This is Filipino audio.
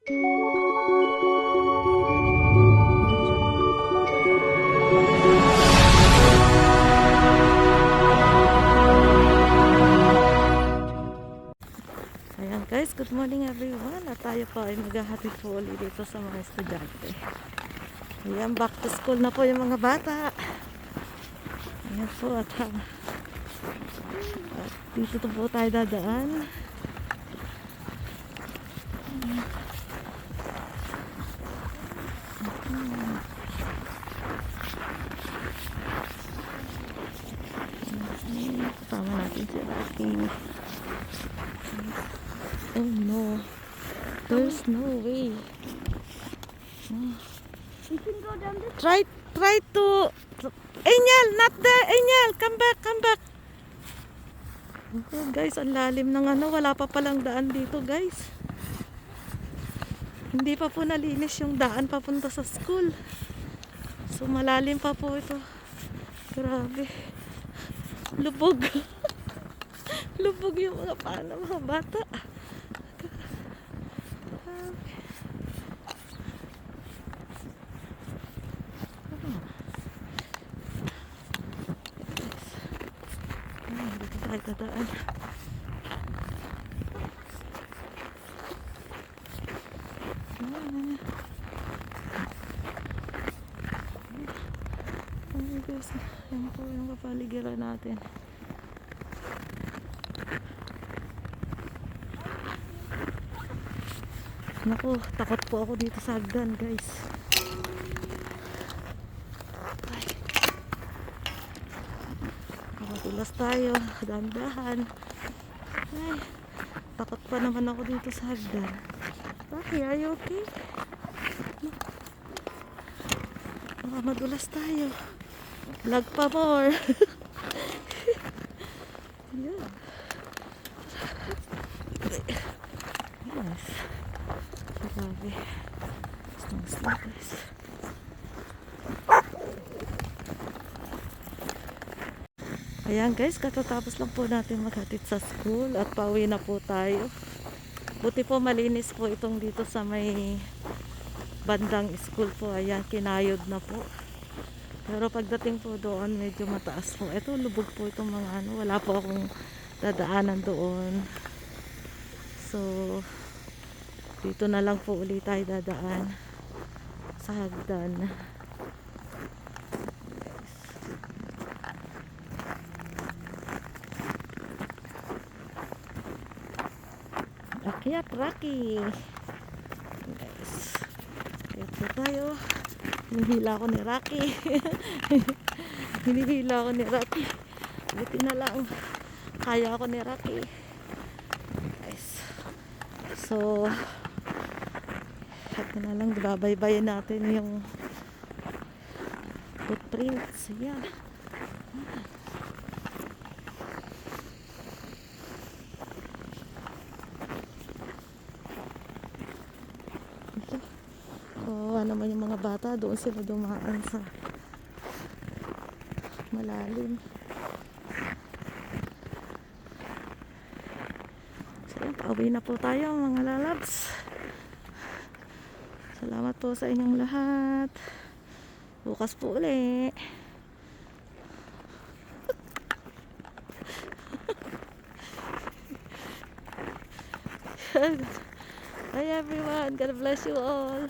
Ayan guys, good morning everyone. At tayo po ay maghahatid po ulit dito sa mga estudyante. Ayan, back to school na po yung mga bata. Ayan po at dito po tayo dadaan. Kasama natin si Rocky. Oh no, there's no way. We can go down this. Try to Angel, not there. Angel, come back. Oh, guys, ang lalim ng wala pa palang daan dito, guys. Hindi pa po nalinis yung daan papunta sa school. So malalim pa po ito. Grabe. Lubog. Lubog yung mga paano mga bata. Dito tayo dadaan. Guys, yan po yung kapaligiran natin. Naku, takot po ako dito sa hagdan, guys. Ay. Madulas tayo, dahan-dahan. Ay, takot pa naman ako dito sa hagdan. Rocky, are you okay? Baka madulas tayo. Vlog pa more. Yeah. Yes. Grabe. Slow guys. Ayan guys, katatapos lang po natin maghatid sa school at pauwi na po tayo. Buti po malinis po itong dito sa may bandang school po. Ayan, kinayod na po. Pero pagdating po doon, medyo mataas po. Ito, lubog po itong mga wala po akong dadaanan doon. So, dito na lang po ulit tayo dadaan sa hagdan. Akyat, Rocky. Guys, ito tayo. Hinihila ko ni Rocky. Hinihila ko ni Rocky. Buti na lang kaya ako ni Rocky. Guys. So, ito na lang, babaybayin natin yung footprints. Ayan. Naman yung mga bata doon sila dumaan sa malalim. So pauwi na po tayo mga lalabs. Salamat po sa inyong lahat. Bukas po ulit. Bye everyone, God bless you all.